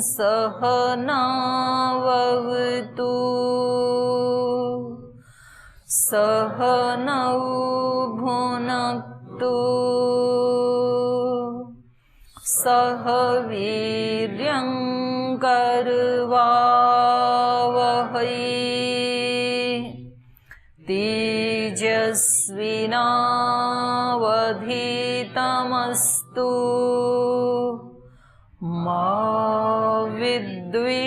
सहनावतु सहनौ भुनक्तु सह वीर्यं करवावहै तेजस्विनावधीतमस्तु मा विद्विषावहै।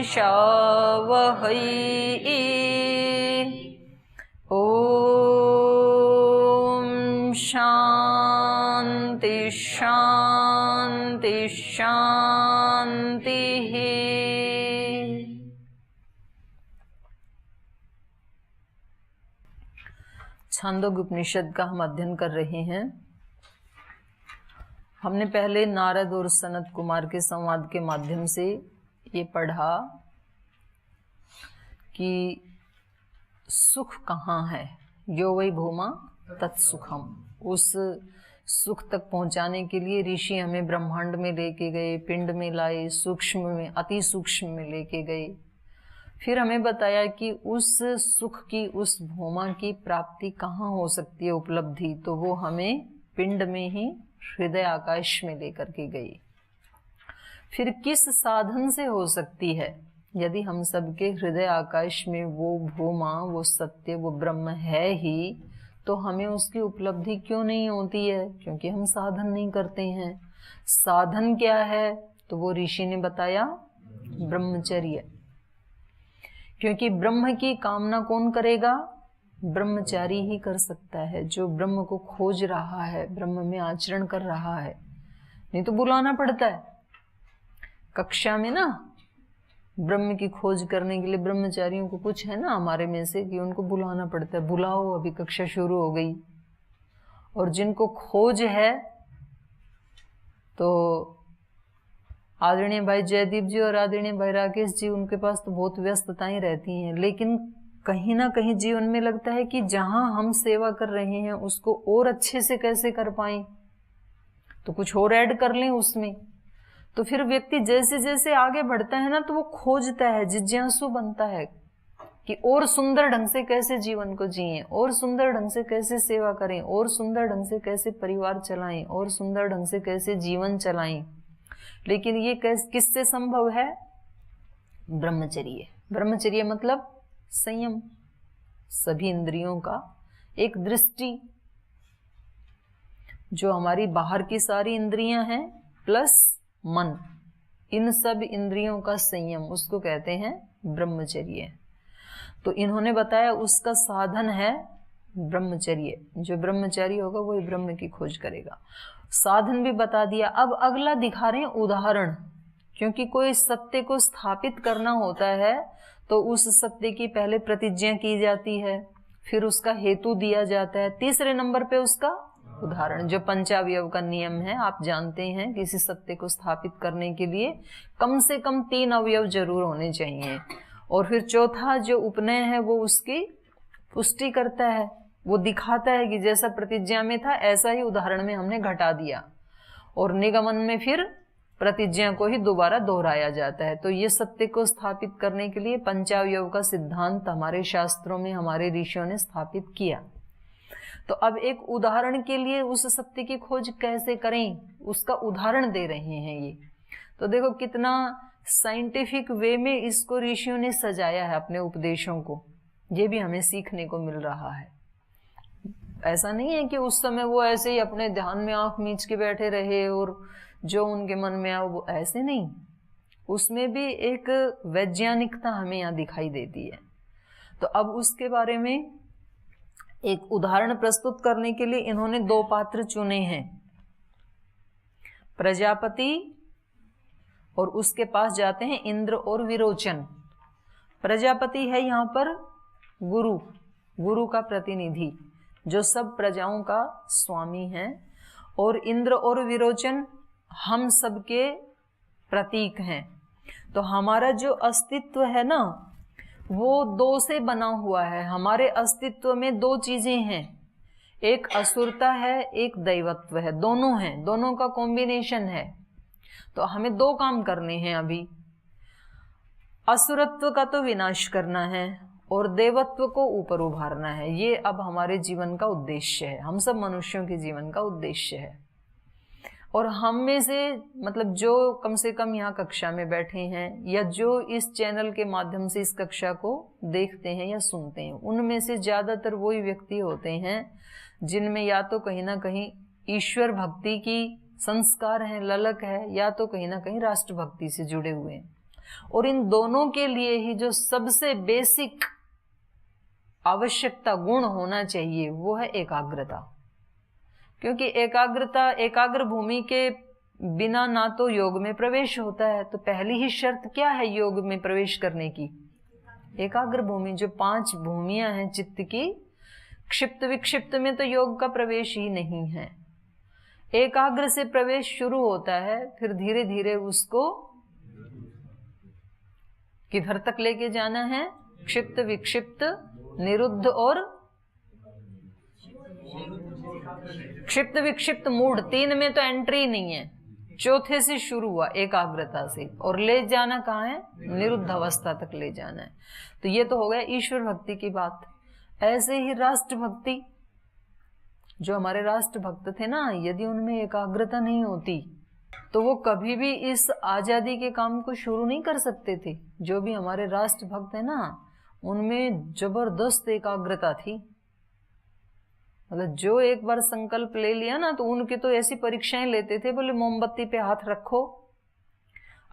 ॐ शान्ति शान्ति शान्तिः। छांदोग्य उपनिषद का हम अध्ययन कर रहे हैं। हमने पहले नारद और सनत कुमार के संवाद के माध्यम से ये पढ़ा कि सुख कहाँ है, यो वै भूमा तत्सुखम। उस सुख तक पहुंचाने के लिए ऋषि हमें ब्रह्मांड में लेके गए, पिंड में लाए, सूक्ष्म में, अति सूक्ष्म में लेके गए। फिर हमें बताया कि उस सुख की, उस भूमा की प्राप्ति कहाँ हो सकती है, उपलब्धि, तो वो हमें पिंड में ही हृदय आकाश में लेकर के गई। फिर किस साधन से हो सकती है? यदि हम सबके हृदय आकाश में वो भूमा, वो सत्य, वो ब्रह्म है ही, तो हमें उसकी उपलब्धि क्यों नहीं होती है? क्योंकि हम साधन नहीं करते हैं। साधन क्या है? तो वो ऋषि ने बताया, ब्रह्मचर्य। क्योंकि ब्रह्म की कामना कौन करेगा? ब्रह्मचारी ही कर सकता है, जो ब्रह्म को खोज रहा है, ब्रह्म में आचरण कर रहा है। नहीं तो बुलाना पड़ता है। कक्षा में ना ब्रह्म की खोज करने के लिए ब्रह्मचारियों को कुछ है ना हमारे में से कि उनको बुलाना पड़ता है, बुलाओ अभी कक्षा शुरू हो गई। और जिनको खोज है तो आदरणीय भाई जयदीप जी और आदरणीय भाई राकेश जी, उनके पास तो बहुत व्यस्तताएं रहती हैं, लेकिन कहीं ना कहीं जीवन में लगता है कि जहां हम सेवा कर रहे हैं उसको और अच्छे से कैसे कर पाएं, तो कुछ और ऐड कर लें उसमें। तो फिर व्यक्ति जैसे जैसे आगे बढ़ता है ना, तो वो खोजता है, जिज्ञासु बनता है कि और सुंदर ढंग से कैसे जीवन को जिएं, और सुंदर ढंग से कैसे सेवा करें, और सुंदर ढंग से कैसे परिवार चलाएं, और सुंदर ढंग से कैसे जीवन चलाएं। लेकिन ये किससे संभव है? ब्रह्मचर्य। ब्रह्मचर्य मतलब संयम, सभी इंद्रियों का एक दृष्टि, जो हमारी बाहर की सारी इंद्रियां हैं प्लस मन, इन सब इंद्रियों का संयम, उसको कहते हैं ब्रह्मचर्य। तो इन्होंने बताया उसका साधन है ब्रह्मचर्य। जो ब्रह्मचारी होगा वही ब्रह्म की खोज करेगा। साधन भी बता दिया। अब अगला दिखा रहे हैं उदाहरण, क्योंकि कोई सत्य को स्थापित करना होता है तो उस सत्य की पहले प्रतिज्ञा की जाती है, फिर उसका हेतु दिया जाता है, तीसरे नंबर पे उसका उदाहरण। जो पंचावयव का नियम है, आप जानते हैं, किसी सत्य को स्थापित करने के लिए कम से कम 3 अवयव जरूर होने चाहिए। और फिर चौथा जो उपनय है वो उसकी पुष्टि करता है, वो दिखाता है कि जैसा प्रतिज्ञा में था ऐसा ही उदाहरण में हमने घटा दिया। और निगमन में फिर प्रतिज्ञा को ही दोबारा दोहराया जाता है। तो ये सत्य को स्थापित करने के लिए पंचावयव का सिद्धांत हमारे शास्त्रों में हमारे ऋषियों ने स्थापित किया। तो अब एक उदाहरण के लिए उस सत्य की खोज कैसे करें, उसका उदाहरण दे रहे हैं ये। तो देखो कितना साइंटिफिक वे में इसको ऋषियों ने सजाया है अपने उपदेशों को। ये भी हमें सीखने को मिल रहा है। ऐसा नहीं है कि उस समय वो ऐसे ही अपने ध्यान में आंख मीच के बैठे रहे और जो उनके मन में आए वो, ऐसे नहीं। उसमें भी एक वैज्ञानिकता हमें यहाँ दिखाई देती है। तो अब उसके बारे में एक उदाहरण प्रस्तुत करने के लिए इन्होंने 2 पात्र चुने हैं, प्रजापति और उसके पास जाते हैं इंद्र और विरोचन। प्रजापति है यहाँ पर गुरु, गुरु का प्रतिनिधि, जो सब प्रजाओं का स्वामी है। और इंद्र और विरोचन हम सबके प्रतीक हैं। तो हमारा जो अस्तित्व है ना, वो 2 से बना हुआ है। हमारे अस्तित्व में 2 चीजें हैं, एक असुरता है, एक दैवत्व है, दोनों हैं, दोनों का कॉम्बिनेशन है। तो हमें 2 काम करने हैं अभी। असुरत्व का तो विनाश करना है और देवत्व को ऊपर उभारना है। ये अब हमारे जीवन का उद्देश्य है, हम सब मनुष्यों के जीवन का उद्देश्य है। और हम में से मतलब जो कम से कम यहाँ कक्षा में बैठे हैं या जो इस चैनल के माध्यम से इस कक्षा को देखते हैं या सुनते हैं, उनमें से ज्यादातर वही व्यक्ति होते हैं जिनमें या तो कहीं ना कहीं ईश्वर भक्ति की संस्कार है, ललक है, या तो कहीं ना कहीं राष्ट्र भक्ति से जुड़े हुए हैं। और इन दोनों के लिए ही जो सबसे बेसिक आवश्यकता गुण होना चाहिए वो है एकाग्रता। क्योंकि एकाग्रता, एकाग्र भूमि के बिना ना तो योग में प्रवेश होता है। तो पहली ही शर्त क्या है योग में प्रवेश करने की? एकाग्र भूमि। जो 5 भूमियां हैं चित्त की, क्षिप्त विक्षिप्त में तो योग का प्रवेश ही नहीं है। एकाग्र से प्रवेश शुरू होता है, फिर धीरे धीरे उसको किधर तक लेके जाना है? क्षिप्त विक्षिप्त निरुद्ध और क्षिप्त विक्षिप्त मूढ़, 3 में तो एंट्री नहीं है, 4थे से शुरू हुआ एकाग्रता से, और ले जाना कहाँ है? निरुद्ध अवस्था तक ले जाना है। तो ये तो हो गया ईश्वर भक्ति की बात। ऐसे ही राष्ट्र भक्ति, जो हमारे राष्ट्र भक्त थे ना, यदि उनमें एकाग्रता नहीं होती तो वो कभी भी इस आजादी के काम को शुरू नहीं कर सकते थे। जो भी हमारे राष्ट्र भक्त है ना, उनमें जबरदस्त एकाग्रता थी। मतलब जो एक बार संकल्प ले लिया ना, तो उनके तो ऐसी परीक्षाएं लेते थे, बोले मोमबत्ती पे हाथ रखो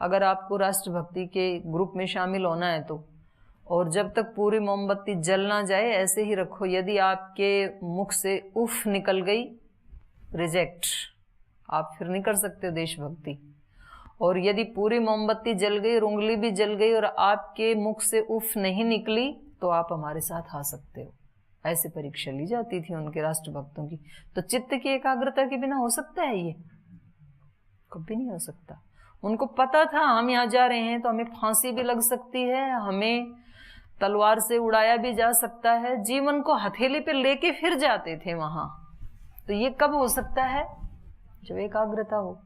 अगर आपको राष्ट्रभक्ति के ग्रुप में शामिल होना है तो, और जब तक पूरी मोमबत्ती जल ना जाए ऐसे ही रखो। यदि आपके मुख से उफ निकल गई, रिजेक्ट, आप फिर नहीं कर सकते देशभक्ति। और यदि पूरी मोमबत्ती जल गई और उंगली भी जल गई और आपके मुख से उफ नहीं निकली, तो आप हमारे साथ आ सकते हो। ऐसे परीक्षा ली जाती थी उनके राष्ट्रभक्तों की। तो चित्त की एकाग्रता के बिना हो सकता है ये? कभी नहीं हो सकता। उनको पता था हम यहाँ जा रहे हैं तो हमें फांसी भी लग सकती है, हमें तलवार से उड़ाया भी जा सकता है, जीवन को हथेली पे लेके फिर जाते थे वहां। तो ये कब हो सकता है? जब एकाग्रता हो।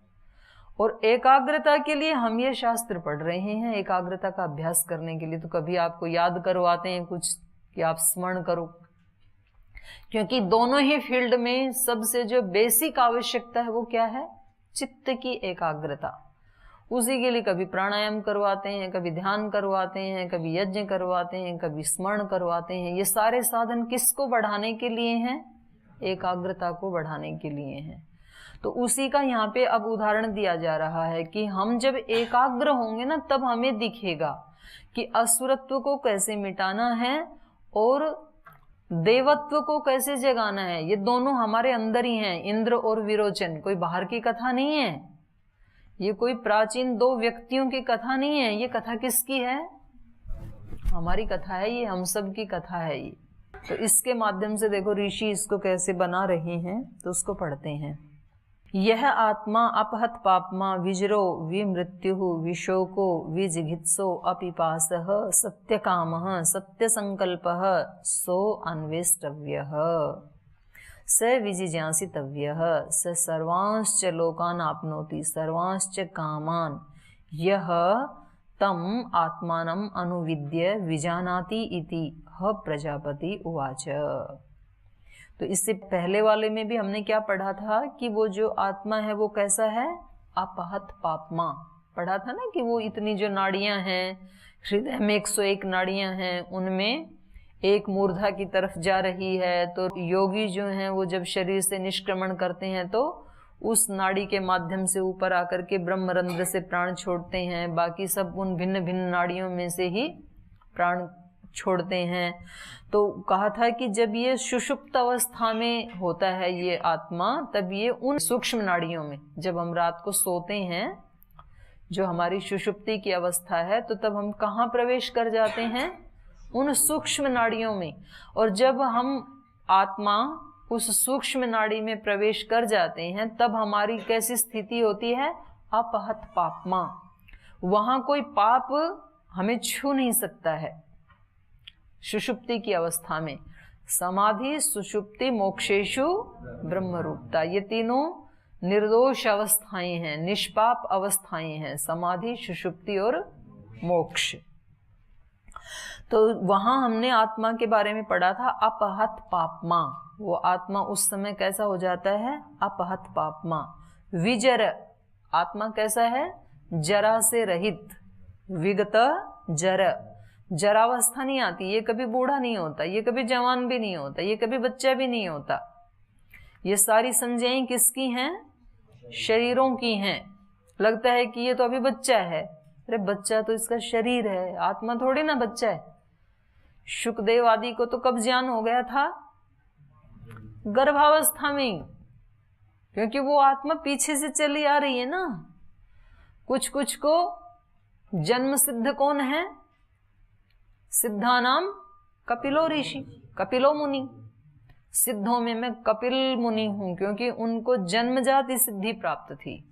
और एकाग्रता के लिए हम ये शास्त्र पढ़ रहे हैं, एकाग्रता का अभ्यास करने के लिए। तो कभी आपको याद करवाते हैं कुछ कि आप स्मरण करो, क्योंकि दोनों ही फील्ड में सबसे जो बेसिक आवश्यकता है वो क्या है? चित्त की एकाग्रता। उसी के लिए कभी प्राणायाम करवाते हैं, कभी ध्यान करवाते हैं, कभी यज्ञ करवाते हैं, कभी स्मरण करवाते हैं। ये सारे साधन किसको बढ़ाने के लिए हैं? एकाग्रता को बढ़ाने के लिए हैं। तो उसी का यहाँ पे अब उदाहरण दिया जा रहा है कि हम जब एकाग्र होंगे ना, तब हमें दिखेगा कि असुरत्व को कैसे मिटाना है और देवत्व को कैसे जगाना है। ये दोनों हमारे अंदर ही हैं, इंद्र और विरोचन। कोई बाहर की कथा नहीं है, ये कोई प्राचीन 2 व्यक्तियों की कथा नहीं है। ये कथा किसकी है? हमारी कथा है, ये हम सब की कथा है ये। तो इसके माध्यम से देखो ऋषि इसको कैसे बना रहे हैं, तो उसको पढ़ते हैं। यह आत्मा अपहत पापमा विजरो विमृत्यु विशोको विजिघित्सो अपिपासः सत्यकामः सत्यसंकल्पः सो अन्वेष्टव्यः स विजिज्ञासितव्यः स सर्वांश्च लोकान् आपनोति सर्वांश्च कामान् यः तम आत्मानम् अनुविद्य विजानाति इति ह प्रजापति उवाच। तो इससे पहले वाले में भी हमने क्या पढ़ा था कि वो जो आत्मा है वो कैसा है? अपहत पापमा पढ़ा था ना, कि वो इतनी जो नाड़ियां हैं, हृदय में 101 नाड़ियां हैं, उनमें एक मूर्धा की तरफ जा रही है। तो योगी जो हैं वो जब शरीर से निष्क्रमण करते हैं तो उस नाड़ी के माध्यम से ऊपर आकर के ब्रह्मरंध्र से प्राण छोड़ते हैं, बाकी सब उन भिन्न भिन्न नाड़ियों में से ही प्राण छोड़ते हैं। तो कहा था कि जब ये सुषुप्त अवस्था में होता है ये आत्मा, तब ये उन सूक्ष्म नाड़ियों में, जब हम रात को सोते हैं, जो हमारी सुषुप्ति की अवस्था है, तो तब हम कहाँ प्रवेश कर जाते हैं? उन सूक्ष्म नाड़ियों में। और जब हम आत्मा उस सूक्ष्म नाड़ी में प्रवेश कर जाते हैं, तब हमारी कैसी स्थिति होती है? अपहत पापमा। वहां कोई पाप हमें छू नहीं सकता है। सुषुप्ति की अवस्था में समाधि, सुषुप्ति, मोक्षेशु ब्रह्मरूपता, ये तीनों निर्दोष अवस्थाएं हैं, निष्पाप अवस्थाएं हैं, समाधि, सुषुप्ति और मोक्ष। तो वहां हमने आत्मा के बारे में पढ़ा था, अपहत पापमा। वो आत्मा उस समय कैसा हो जाता है? अपहत पापमा। विजर, आत्मा कैसा है? जरा से रहित। विगत जर, जरावस्था नहीं आती, ये कभी बूढ़ा नहीं होता, ये कभी जवान भी नहीं होता, ये कभी बच्चा भी नहीं होता। ये सारी संज्ञाएं किसकी हैं? शरीरों की हैं। लगता है कि ये तो अभी बच्चा है, अरे बच्चा तो इसका शरीर है, आत्मा थोड़ी ना बच्चा है। शुकदेव आदि को तो कब ज्ञान हो गया था? गर्भावस्था में, क्योंकि वो आत्मा पीछे से चली आ रही है ना। कुछ कुछ को जन्म सिद्ध कौन है? सिद्धानाम कपिलो ऋषि, कपिलो मुनि। सिद्धों में मैं कपिल मुनि हूं, क्योंकि उनको जन्मजाति सिद्धि प्राप्त थी।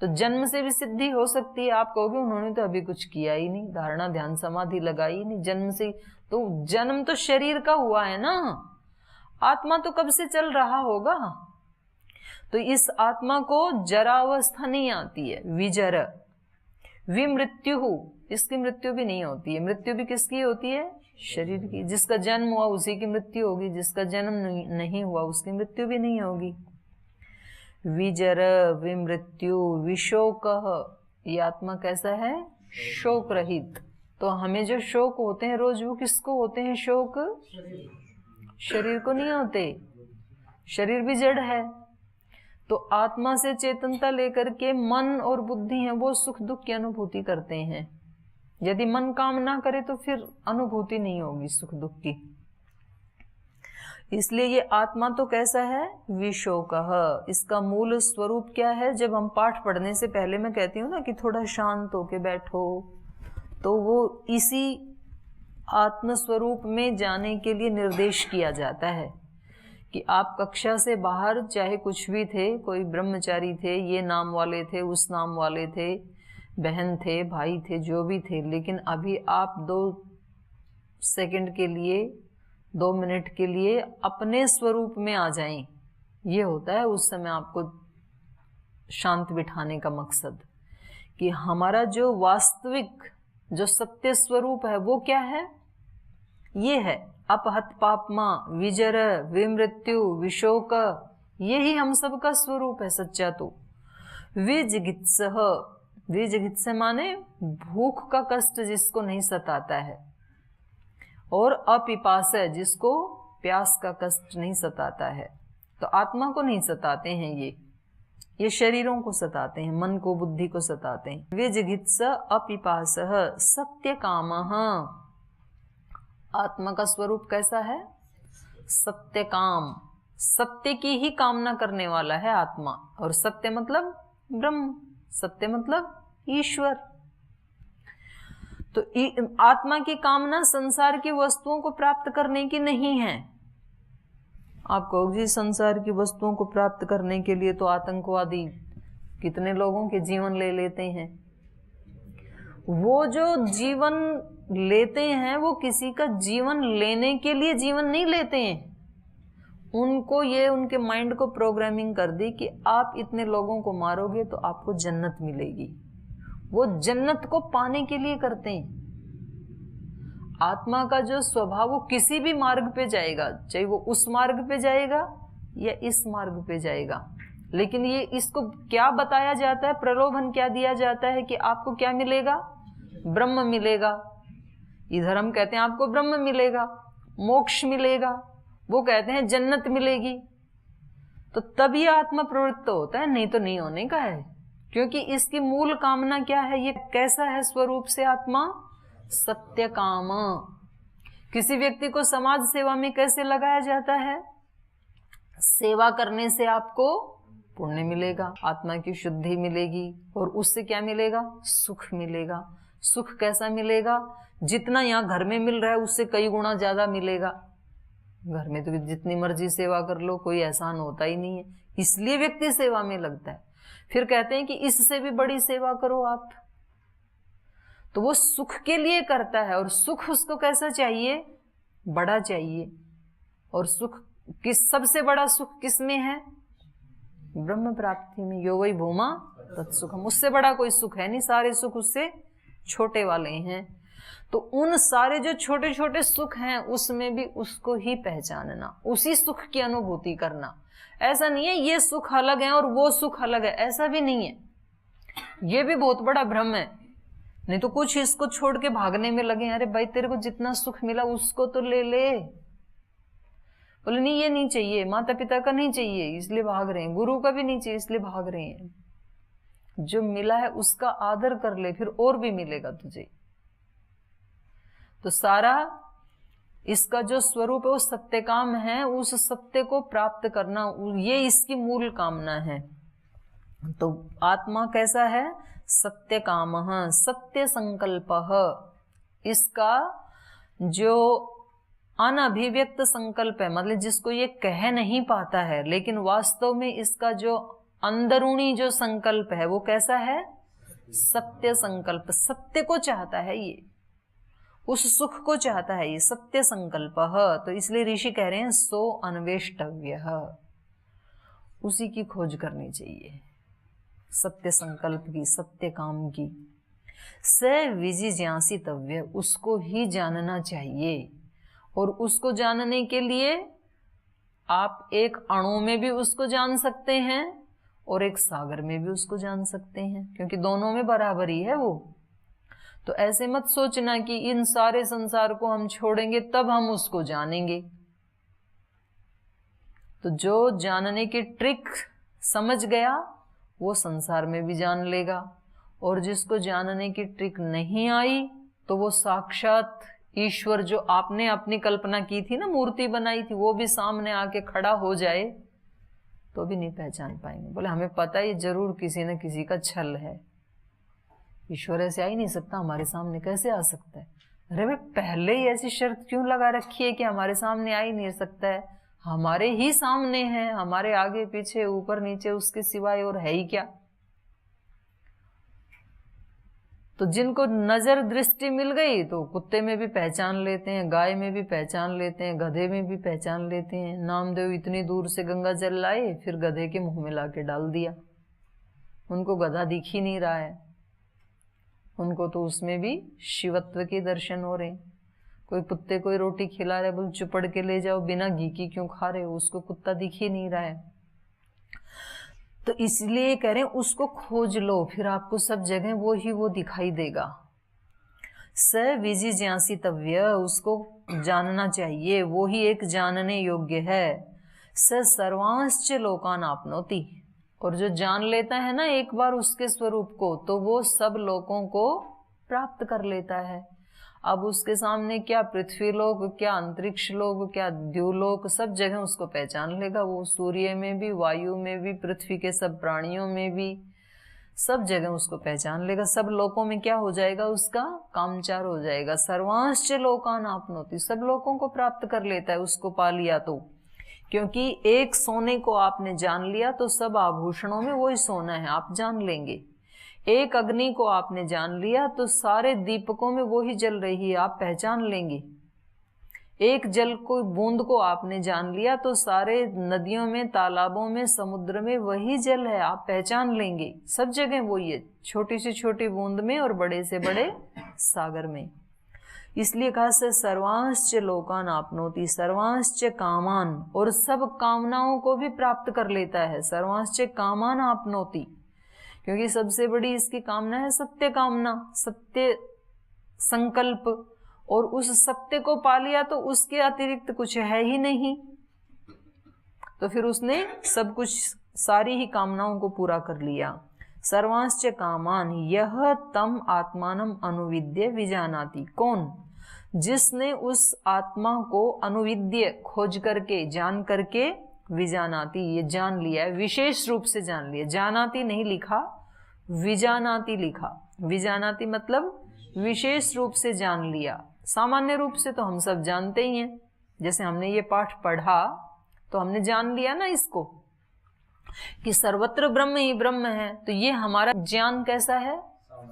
तो जन्म से भी सिद्धि हो सकती है। आप कहोगे उन्होंने तो अभी कुछ किया ही नहीं, धारणा ध्यान समाधि लगाई ही नहीं, जन्म से। तो जन्म तो शरीर का हुआ है ना, आत्मा तो कब से चल रहा होगा। तो इस आत्मा को जरावस्था नहीं आती है। विजर, विमृत्यु, इसकी मृत्यु भी नहीं होती है। मृत्यु भी किसकी होती है? शरीर की। जिसका जन्म हुआ उसी की मृत्यु होगी, जिसका जन्म नहीं हुआ उसकी मृत्यु भी नहीं होगी। विजर, विमृत्यु, विशोक, ये आत्मा कैसा है? शोक रहित। तो हमें जो शोक होते हैं रोज, वो किसको होते हैं शोक? शरीर को नहीं होते, शरीर भी जड़ है। तो आत्मा से चेतनता लेकर के मन और बुद्धि है, वो सुख दुख की अनुभूति करते हैं। यदि मन काम ना करे तो फिर अनुभूति नहीं होगी सुख दुख की। इसलिए ये आत्मा तो कैसा है? विशोकः। इसका मूल स्वरूप क्या है? जब हम पाठ पढ़ने से पहले मैं कहती हूँ ना कि थोड़ा शांत होके बैठो, तो वो इसी आत्म स्वरूप में जाने के लिए निर्देश किया जाता है कि आप कक्षा से बाहर चाहे कुछ भी थे, कोई ब्रह्मचारी थे, ये नाम वाले थे, उस नाम वाले थे, बहन थे, भाई थे, जो भी थे, लेकिन अभी आप 2 सेकंड के लिए, 2 मिनट के लिए अपने स्वरूप में आ जाएं। ये होता है उस समय आपको शांत बिठाने का मकसद, कि हमारा जो वास्तविक जो सत्य स्वरूप है वो क्या है? ये है अपहत पापमा, विजर, विमृत्यु, विशोक। यही हम सब का स्वरूप है सच्चा। तो विजिगित्सः, विजिगित्स माने भूख का कष्ट जिसको नहीं सताता है, और अपिपास, जिसको प्यास का कष्ट नहीं सताता है। तो आत्मा को नहीं सताते हैं ये शरीरों को सताते हैं, मन को, बुद्धि को सताते हैं। विजिगित्स अपिपासः सत्य कामः। आत्मा का स्वरूप कैसा है? सत्य काम, सत्य की ही कामना करने वाला है आत्मा। और सत्य मतलब ब्रह्म, सत्य मतलब ईश्वर। तो आत्मा की कामना संसार की वस्तुओं को प्राप्त करने की नहीं है। आप कहोगे संसार की वस्तुओं को प्राप्त करने के लिए तो आतंकवादी कितने लोगों के जीवन ले लेते हैं। वो जो जीवन लेते हैं वो किसी का जीवन लेने के लिए जीवन नहीं लेते हैं। उनको ये उनके माइंड को प्रोग्रामिंग कर दी कि आप इतने लोगों को मारोगे तो आपको जन्नत मिलेगी। वो जन्नत को पाने के लिए करते हैं। आत्मा का जो स्वभाव, वो किसी भी मार्ग पे जाएगा, चाहे वो उस मार्ग पे जाएगा या इस मार्ग पे जाएगा, लेकिन ये इसको क्या बताया जाता है, प्रलोभन क्या दिया जाता है कि आपको क्या मिलेगा? ब्रह्म मिलेगा। इधर हम कहते हैं आपको ब्रह्म मिलेगा, मोक्ष मिलेगा, वो कहते हैं जन्नत मिलेगी। तो तब ये आत्मा प्रवृत्त होता है, नहीं तो नहीं होने का है। क्योंकि इसकी मूल कामना क्या है? ये कैसा है स्वरूप से आत्मा? सत्य काम। किसी व्यक्ति को समाज सेवा में कैसे लगाया जाता है? सेवा करने से आपको पुण्य मिलेगा, आत्मा की शुद्धि मिलेगी, और उससे क्या मिलेगा? सुख मिलेगा। सुख कैसा मिलेगा? जितना यहाँ घर में मिल रहा है उससे कई गुना ज्यादा मिलेगा। घर में तो जितनी मर्जी सेवा कर लो, कोई एहसान होता ही नहीं है, इसलिए व्यक्ति सेवा में लगता है। फिर कहते हैं कि इससे भी बड़ी सेवा करो आप, तो वो सुख के लिए करता है। और सुख उसको कैसा चाहिए? बड़ा चाहिए। और सुख किस, सबसे बड़ा सुख किस में है? ब्रह्म प्राप्ति में। यो वै भूमा तत्सुखम। उससे बड़ा कोई सुख है नहीं, सारे सुख उससे छोटे वाले हैं। तो उन सारे जो छोटे छोटे सुख हैं उसमें भी उसको ही पहचानना, उसी सुख की अनुभूति करना। ऐसा नहीं है ये सुख अलग है और वो सुख अलग है, ऐसा भी नहीं है। ये भी बहुत बड़ा भ्रम है। नहीं तो कुछ इसको छोड़ के भागने में लगे, अरे भाई तेरे को जितना सुख मिला उसको तो ले ले। बोले नहीं ये नहीं चाहिए, माता पिता का नहीं चाहिए इसलिए भाग रहे हैं, गुरु का भी नहीं चाहिए इसलिए भाग रहे हैं। जो मिला है उसका आदर कर ले, फिर और भी मिलेगा तुझे। तो सारा इसका जो स्वरूप है वो सत्य काम है, उस सत्य को प्राप्त करना ये इसकी मूल कामना है। तो आत्मा कैसा है? सत्य काम, सत्य संकल्प। इसका जो अनभिव्यक्त संकल्प है, मतलब जिसको ये कह नहीं पाता है, लेकिन वास्तव में इसका जो अंदरूनी जो संकल्प है वो कैसा है? सत्य संकल्प। सत्य को चाहता है ये, उस सुख को चाहता है ये, सत्य संकल्प। तो इसलिए ऋषि कह रहे हैं सो अन्वेष्टव्य, उसी की खोज करनी चाहिए, सत्य संकल्प की, सत्य काम की। स विजिज्ञासितव्य, उसको ही जानना चाहिए। और उसको जानने के लिए आप एक अणु में भी उसको जान सकते हैं और एक सागर में भी उसको जान सकते हैं, क्योंकि दोनों में बराबरी है वो। तो ऐसे मत सोचना कि इन सारे संसार को हम छोड़ेंगे तब हम उसको जानेंगे। तो जो जानने की ट्रिक समझ गया वो संसार में भी जान लेगा, और जिसको जानने की ट्रिक नहीं आई तो वो साक्षात ईश्वर जो आपने अपनी कल्पना की थी ना, मूर्ति बनाई थी, वो भी सामने आके खड़ा हो जाए तो भी नहीं पहचान पाएंगे। बोले हमें पता है जरूर किसी न किसी का छल है, ईश्वर ऐसे आ ही नहीं सकता, हमारे सामने कैसे आ सकता है? अरे भाई पहले ही ऐसी शर्त क्यों लगा रखी है कि हमारे सामने आ ही नहीं सकता है? हमारे ही सामने है, हमारे आगे पीछे ऊपर नीचे, उसके सिवाय और है ही क्या? तो जिनको नजर दृष्टि मिल गई तो कुत्ते में भी पहचान लेते हैं, गाय में भी पहचान लेते हैं, गधे में भी पहचान लेते हैं। नामदेव इतनी दूर से गंगा जल लाए, फिर गधे के मुंह में लाके डाल दिया। उनको गधा दिख ही नहीं रहा है, उनको तो उसमें भी शिवत्व के दर्शन हो रहे। कोई कुत्ते को रोटी खिला रहे, बोल चुपड़ के ले जाओ, बिना घी की क्यों खा रहे हो? उसको कुत्ता दिख ही नहीं रहा है। तो इसलिए कह रहे हैं उसको खोज लो, फिर आपको सब जगह वो दिखाई देगा। स विजिज्ञासितव्य, उसको जानना चाहिए, वो ही एक जानने योग्य है। स सर्वांश्च लोकान आपनोति, और जो जान लेता है ना एक बार उसके स्वरूप को, तो वो सब लोगों को प्राप्त कर लेता है। अब उसके सामने क्या पृथ्वी लोक, क्या अंतरिक्ष लोक, क्या द्युलोक, सब जगह उसको पहचान लेगा। वो सूर्य में भी, वायु में भी, पृथ्वी के सब प्राणियों में भी, सब जगह उसको पहचान लेगा। सब लोकों में क्या हो जाएगा? उसका कामचार हो जाएगा। सर्वांश्च लोकान आपनोति, सब लोगों को प्राप्त कर लेता है उसको पा लिया तो। क्योंकि एक सोने को आपने जान लिया तो सब आभूषणों में वही सोना है, आप जान लेंगे। एक अग्नि को आपने जान लिया तो सारे दीपकों में वो ही जल रही है, आप पहचान लेंगे। एक जल को, बूंद को आपने जान लिया तो सारे नदियों में, तालाबों में, समुद्र में वही जल है, आप पहचान लेंगे। सब जगह वही है, छोटी से छोटी बूंद में और बड़े से बड़े सागर में। इसलिए कहा से सर्वांश्च लोकान आपनोति, सर्वांश्च कामान, और सब कामनाओं को भी प्राप्त कर लेता है। सर्वांश्च कामान आपनोति, क्योंकि सबसे बड़ी इसकी कामना है सत्य कामना, सत्य संकल्प। और उस सत्य को पा लिया तो उसके अतिरिक्त कुछ है ही नहीं, तो फिर उसने सब कुछ, सारी ही कामनाओं को पूरा कर लिया। सर्वांश्च कामान यह तम आत्मानम अनुविद्य विजानाति, कौन? जिसने उस आत्मा को अनुविद्य, खोज करके, जान करके, विजानाति, ये जान लिया है, विशेष रूप से जान लिया। जानाति नहीं लिखा, विजानाति लिखा। विजानाति मतलब विशेष रूप से जान लिया। सामान्य रूप से तो हम सब जानते ही हैं, जैसे हमने ये पाठ पढ़ा तो हमने जान लिया ना इसको कि सर्वत्र ब्रह्म ही ब्रह्म है। तो ये हमारा ज्ञान कैसा है?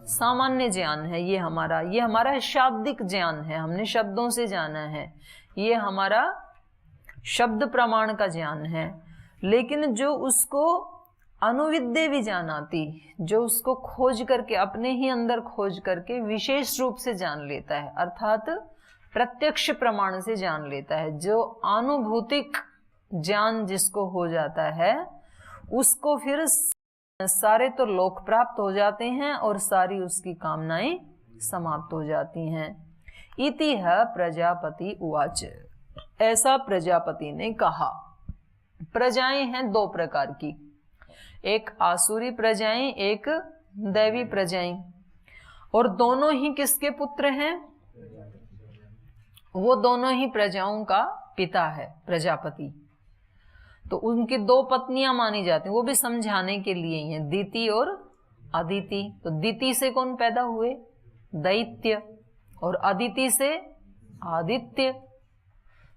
सामान्य ज्ञान है। ये हमारा शाब्दिक ज्ञान है, हमने शब्दों से जाना है, ये हमारा शब्द प्रमाण का ज्ञान है। लेकिन जो उसको अनुविद्य भी जानाति, जो उसको खोज करके अपने ही अंदर खोज करके विशेष रूप से जान लेता है, अर्थात प्रत्यक्ष प्रमाण से जान लेता है। जो अनुभूतिक ज्ञान जिसको हो जाता है उसको फिर सारे तो लोक प्राप्त हो जाते हैं और सारी उसकी कामनाएं समाप्त हो जाती हैं। इति प्रजापति उवाच, ऐसा प्रजापति ने कहा। प्रजाएं हैं दो प्रकार की, एक आसुरी प्रजाएं, एक दैवी प्रजाएं, और दोनों ही किसके पुत्र हैं? वो दोनों ही प्रजाओं का पिता है प्रजापति। तो उनकी दो पत्नियां मानी जाती हैं, वो भी समझाने के लिए ही हैं, दिति और अदिति। तो दिति से कौन पैदा हुए? दैत्य, और अदिति से आदित्य।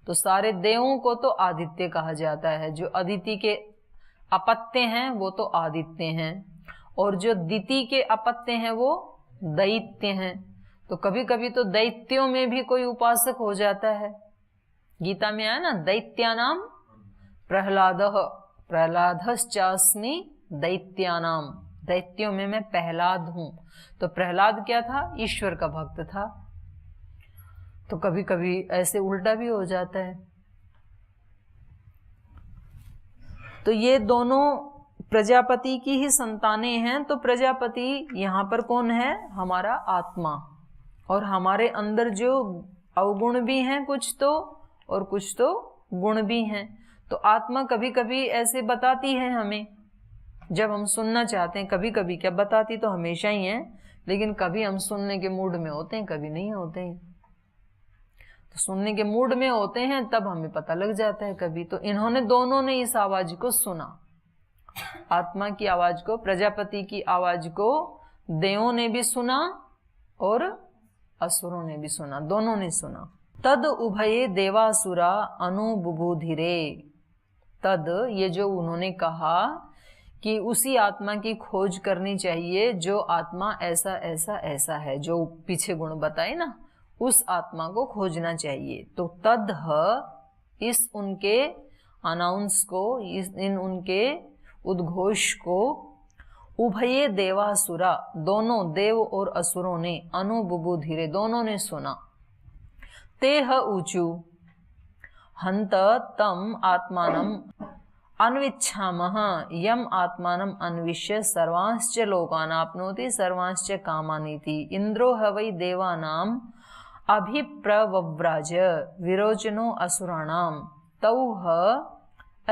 तो सारे देवों को तो आदित्य कहा जाता है, जो अदिति के अपत्य हैं वो तो आदित्य हैं, और जो दिति के अपत्य हैं वो दैत्य हैं। तो कभी कभी तो दैत्यों में भी कोई उपासक हो जाता है। गीता में आया ना, दैत्यानाम प्रहलादः प्रहलादश्चास्मि दैत्यानाम, दैत्यों में मैं प्रहलाद हूं। तो प्रहलाद क्या था? ईश्वर का भक्त था। तो कभी कभी ऐसे उल्टा भी हो जाता है। तो ये दोनों प्रजापति की ही संतानें हैं। तो प्रजापति यहाँ पर कौन है? हमारा आत्मा, और हमारे अंदर जो अवगुण भी हैं कुछ तो, और कुछ तो गुण भी हैं। तो आत्मा कभी कभी ऐसे बताती है हमें, जब हम सुनना चाहते हैं। कभी कभी क्या बताती तो हमेशा ही है, लेकिन कभी हम सुनने के मूड में होते हैं, कभी नहीं होते हैं। तो सुनने के मूड में होते हैं तब हमें पता लग जाता है कभी। तो इन्होंने दोनों ने इस आवाज को सुना, आत्मा की आवाज को, प्रजापति की आवाज को देवों ने भी सुना और असुरों ने भी सुना, दोनों ने सुना। तद उभये देवासुरा अनुबुबुधिरे, तद ये जो उन्होंने कहा कि उसी आत्मा की खोज करनी चाहिए जो आत्मा ऐसा ऐसा ऐसा है, जो पीछे गुण बताए ना, उस आत्मा को खोजना चाहिए। तो तद इस उनके अनाउंस को, इन उनके उद्घोष को, उभये देवासुरा, दोनों देव और असुरों ने, अनुबुबुधिरे, दोनों ने सुना। तेह ऊचु हंत तम आत्मानम अन्विच्छामः यम आत्मानम अन्विष्य सर्वांश्च लोकान् आपनोति सर्वांश्च कामानीति। इंद्रो ह वै देवानाम अभिप्रव्राज विरोचनो असुराणाम तौह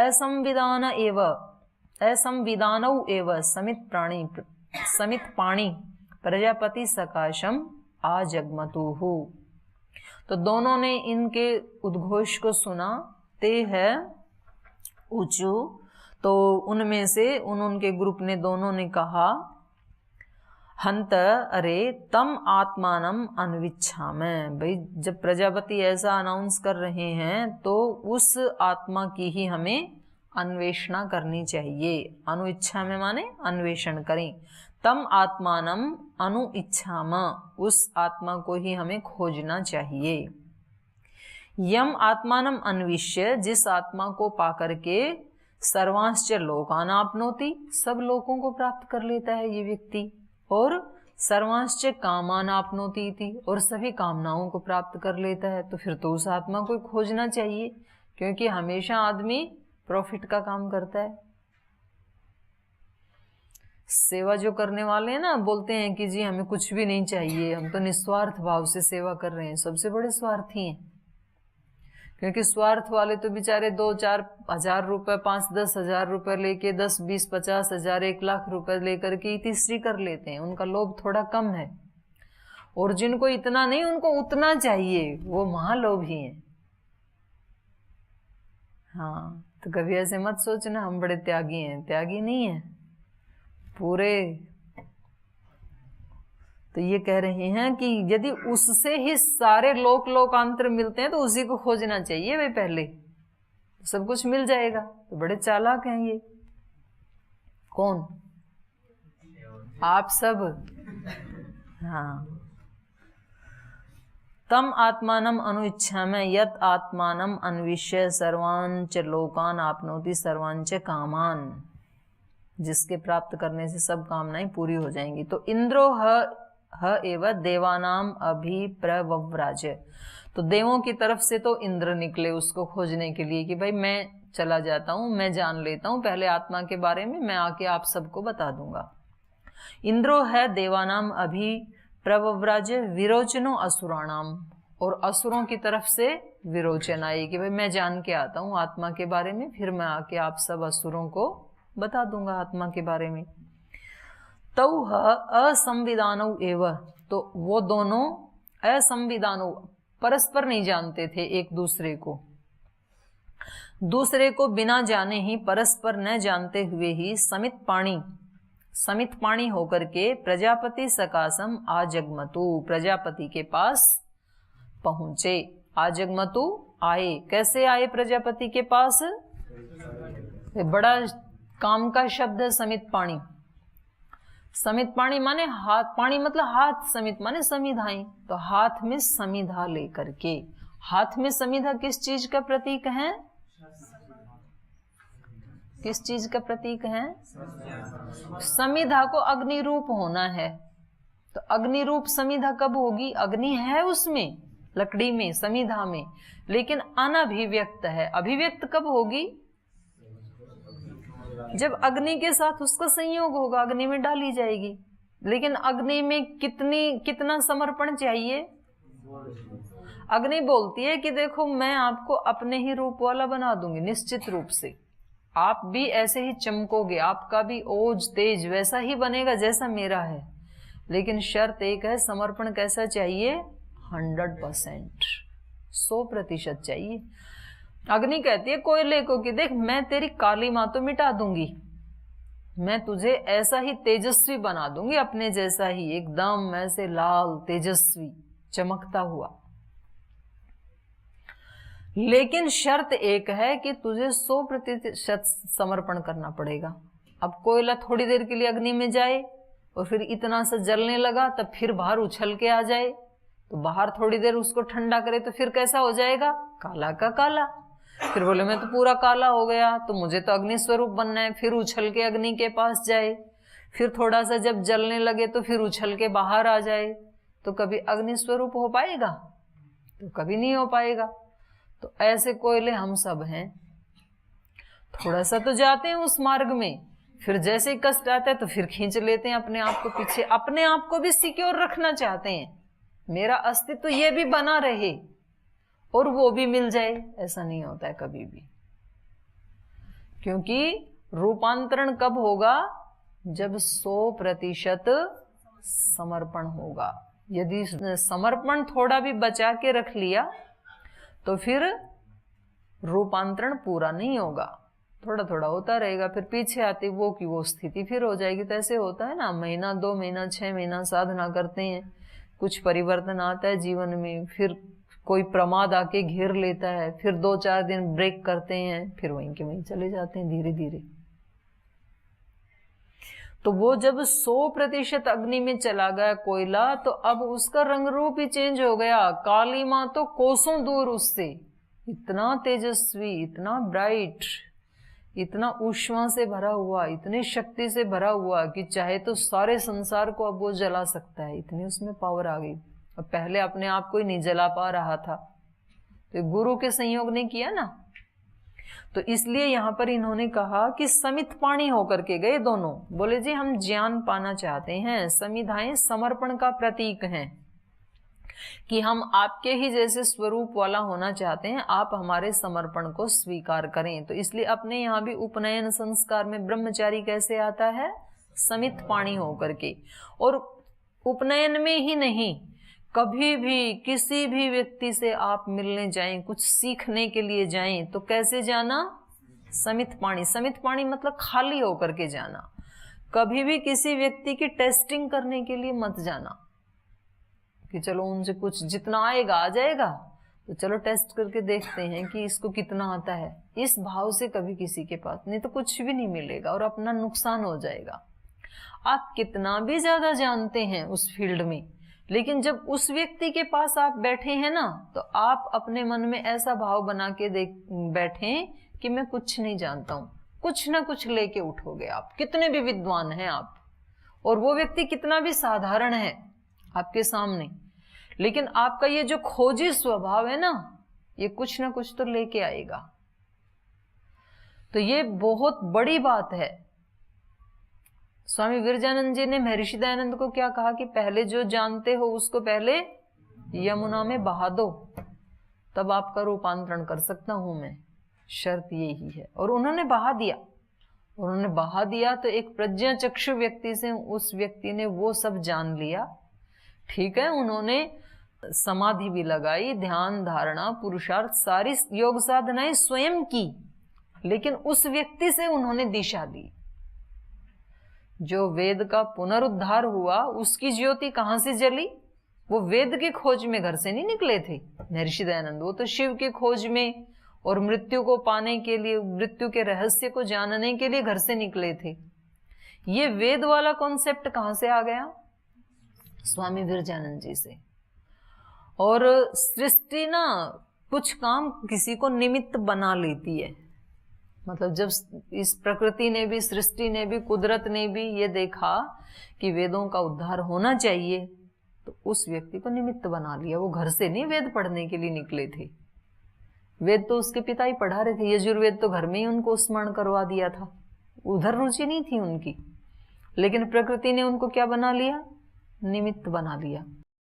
असंविदानौ एव समित पाणी प्रजापति सकाशम आजगमतुहु। तो दोनों ने इनके उद्घोष को सुना। ते है ऊंचू, तो उनमें से उनके ग्रुप ने, दोनों ने कहा, हंत अरे तम आत्मानम अन्विच्छामः, भाई जब प्रजापति ऐसा अनाउंस कर रहे हैं तो उस आत्मा की ही हमें अन्वेषणा करनी चाहिए। अनुइच्छा में माने अन्वेषण करें। तम आत्मानम अनुइच्छामः, उस आत्मा को ही हमें खोजना चाहिए। यम आत्मानम अन्विष्य, जिस आत्मा को पाकर के सर्वांश्च लोकान् आपनोति, सब लोगों को प्राप्त कर लेता है ये व्यक्ति, और सर्वांश्च कामान् आपनोति थी, और सभी कामनाओं को प्राप्त कर लेता है। तो फिर तो उस आत्मा को खोजना चाहिए, क्योंकि हमेशा आदमी प्रॉफिट का काम करता है। सेवा जो करने वाले हैं ना, बोलते हैं कि जी हमें कुछ भी नहीं चाहिए, हम तो निस्वार्थ भाव से सेवा कर रहे हैं। सबसे बड़े स्वार्थी हैं, क्योंकि स्वार्थ वाले तो बेचारे 2-4 हजार रुपए, 5-10 हजार रुपए लेके 10, 20, 50 हजार, 1 लाख रुपए लेकर के तीसरी कर लेते हैं। उनका लोभ थोड़ा कम है, और जिनको इतना नहीं, उनको उतना चाहिए, वो महालोभी हैं। हाँ, तो कभी ऐसे मत सोचना हम बड़े त्यागी हैं, त्यागी नहीं है पूरे। तो ये कह रहे हैं कि यदि उससे ही सारे लोकांतर मिलते हैं तो उसी को खोजना चाहिए भाई, पहले सब कुछ मिल जाएगा। तो बड़े चालाक हैं ये। कौन? आप सब। हाँ। तम आत्मानम अनुइच्छामः यत आत्मानम अन्विष्य सर्वांच लोकान् आपनोति सर्वांच कामान। जिसके प्राप्त करने से सब कामनाएं पूरी हो जाएंगी। तो इंद्रो ह एव देवानाम अभिप्रव्राज, तो देवों की तरफ से तो इंद्र निकले उसको खोजने के लिए कि भाई मैं चला जाता हूं, मैं जान लेता हूं पहले आत्मा के बारे में, मैं आके आप सबको बता दूंगा। इंद्रो है देवानाम अभिप्रव्राज विरोचनो असुराणाम, और असुरों की तरफ से विरोचन आई कि भाई मैं जान के आता हूं आत्मा के बारे में, फिर मैं आके आप सब असुरों को बता दूंगा आत्मा के बारे में। तौ असंविदानौ एव, तो वो दोनों असंविदानौ परस्पर नहीं जानते थे एक दूसरे को, दूसरे को बिना जाने ही परस्पर न जानते हुए ही समित पाणी होकर के प्रजापति सकाशम आजगमतु, प्रजापति के पास पहुंचे। आजगमतु आए, कैसे आए प्रजापति के पास? बड़ा काम का शब्द है समित पाणी। समित पाणी माने हाथ, पाणी मतलब हाथ, समित माने समिधाएं, तो हाथ में समिधा लेकर के। हाथ में समिधा किस चीज का प्रतीक है? किस चीज का प्रतीक है? समिधा को अग्नि रूप होना है, तो अग्नि रूप समिधा कब होगी? अग्नि है उसमें, लकड़ी में, समिधा में, लेकिन अनभिव्यक्त है। अभिव्यक्त कब होगी? जब अग्नि के साथ उसका संयोग होगा, अग्नि में डाली जाएगी। लेकिन अग्नि में कितना समर्पण चाहिए? अग्नि बोलती है कि देखो मैं आपको अपने ही रूप वाला बना दूंगी, निश्चित रूप से आप भी ऐसे ही चमकोगे, आपका भी ओज तेज वैसा ही बनेगा जैसा मेरा है। लेकिन शर्त एक है, समर्पण कैसा चाहिए? 100%, 100% चाहिए। अग्नि कहती है कोयले को कि देख मैं तेरी काली मां तो मिटा दूंगी, मैं तुझे ऐसा ही तेजस्वी बना दूंगी, अपने जैसा ही एकदम ऐसे लाल तेजस्वी चमकता हुआ। लेकिन शर्त एक है कि तुझे 100% समर्पण करना पड़ेगा। अब कोयला थोड़ी देर के लिए अग्नि में जाए और फिर इतना सा जलने लगा, तब फिर बाहर उछल के आ जाए, तो बाहर थोड़ी देर उसको ठंडा करे तो फिर कैसा हो जाएगा? काला का काला। फिर बोले मैं तो पूरा काला हो गया, तो मुझे तो अग्नि स्वरूप बनना है। फिर उछल के अग्नि के पास जाए, फिर थोड़ा सा जब जलने लगे तो फिर उछल के बाहर आ जाए, तो कभी अग्नि स्वरूप हो पाएगा? तो कभी नहीं हो पाएगा। तो ऐसे कोयले हम सब हैं, थोड़ा सा तो जाते हैं उस मार्ग में, फिर जैसे ही कष्ट आता है तो फिर खींच लेते हैं अपने आप को पीछे, अपने आप को भी सिक्योर रखना चाहते हैं, मेरा अस्तित्व तो ये भी बना रहे और वो भी मिल जाए। ऐसा नहीं होता है कभी भी, क्योंकि रूपांतरण कब होगा? जब 100% समर्पण होगा। यदि समर्पण थोड़ा भी बचा के रख लिया तो फिर रूपांतरण पूरा नहीं होगा, थोड़ा थोड़ा होता रहेगा, फिर पीछे आती वो की वो स्थिति फिर हो जाएगी। तो ऐसे होता है ना, महीना 2 महीना 6 महीना साधना करते हैं, कुछ परिवर्तन आता है जीवन में, फिर कोई प्रमाद आके घेर लेता है, फिर 2-4 दिन ब्रेक करते हैं, फिर वहीं के वहीं चले जाते हैं धीरे धीरे। तो वो जब 100% अग्नि में चला गया कोयला, तो अब उसका रंग रूप ही चेंज हो गया। काली मां तो कोसों दूर उससे, इतना तेजस्वी, इतना ब्राइट, इतना ऊष्मा से भरा हुआ, इतनी शक्ति से भरा हुआ कि चाहे तो सारे संसार को अब वो जला सकता है, इतनी उसमें पावर आ गई। अब पहले अपने आप को ही नहीं जला पा रहा था, तो गुरु के संयोग ने किया ना। तो इसलिए यहां पर इन्होंने कहा कि समित पाणी होकर के गए दोनों। बोले जी हम ज्ञान पाना चाहते हैं, समिधाएं समर्पण का प्रतीक हैं कि हम आपके ही जैसे स्वरूप वाला होना चाहते हैं, आप हमारे समर्पण को स्वीकार करें। तो इसलिए अपने यहाँ भी उपनयन संस्कार में ब्रह्मचारी कैसे आता है? समित पाणी होकर के। और उपनयन में ही नहीं, कभी भी किसी भी व्यक्ति से आप मिलने जाएं, कुछ सीखने के लिए जाएं, तो कैसे जाना? समित पाणी। समित पाणी मतलब खाली होकर के जाना। कभी भी किसी व्यक्ति की टेस्टिंग करने के लिए मत जाना कि चलो उनसे कुछ जितना आएगा आ जाएगा, तो चलो टेस्ट करके देखते हैं कि इसको कितना आता है। इस भाव से कभी किसी के पास नहीं तो कुछ भी नहीं मिलेगा और अपना नुकसान हो जाएगा। आप कितना भी ज्यादा जानते हैं उस फील्ड में, लेकिन जब उस व्यक्ति के पास आप बैठे हैं ना, तो आप अपने मन में ऐसा भाव बना के बैठें कि मैं कुछ नहीं जानता हूं, कुछ ना कुछ लेके उठोगे आप, कितने भी विद्वान हैं आप, और वो व्यक्ति कितना भी साधारण है आपके सामने, लेकिन आपका ये जो खोजी स्वभाव है ना, ये कुछ ना कुछ तो लेके आएगा। तो ये बहुत बड़ी बात है। स्वामी विरजानंद जी ने महर्षि दयानंद को क्या कहा कि पहले जो जानते हो उसको पहले यमुना में बहा दो, तब आपका रूपांतरण कर सकता हूं मैं, शर्त यही है। और उन्होंने बहा दिया, उन्होंने बहा दिया तो एक प्रज्ञाचक्षु व्यक्ति से उस व्यक्ति ने वो सब जान लिया। ठीक है, उन्होंने समाधि भी लगाई, ध्यान धारणा पुरुषार्थ सारी योग साधनाएं स्वयं की, लेकिन उस व्यक्ति से उन्होंने दिशा ली। जो वेद का पुनरुद्धार हुआ उसकी ज्योति कहां से जली? वो वेद की खोज में घर से नहीं निकले थे महर्षि दयानंद, वो तो शिव की खोज में और मृत्यु को पाने के लिए, मृत्यु के रहस्य को जानने के लिए घर से निकले थे। ये वेद वाला कॉन्सेप्ट कहां से आ गया? स्वामी विरजानंद जी से। और सृष्टि ना कुछ काम किसी को निमित्त बना लेती है, मतलब जब इस प्रकृति ने भी, सृष्टि ने भी, कुदरत ने भी ये देखा कि वेदों का उद्धार होना चाहिए, तो उस व्यक्ति को निमित्त बना लिया। वो घर से नहीं वेद पढ़ने के लिए निकले थे, वेद तो उसके पिता ही पढ़ा रहे थे, यजुर्वेद तो घर में ही उनको स्मरण करवा दिया था, उधर रुचि नहीं थी उनकी, लेकिन प्रकृति ने उनको क्या बना लिया? निमित्त बना लिया।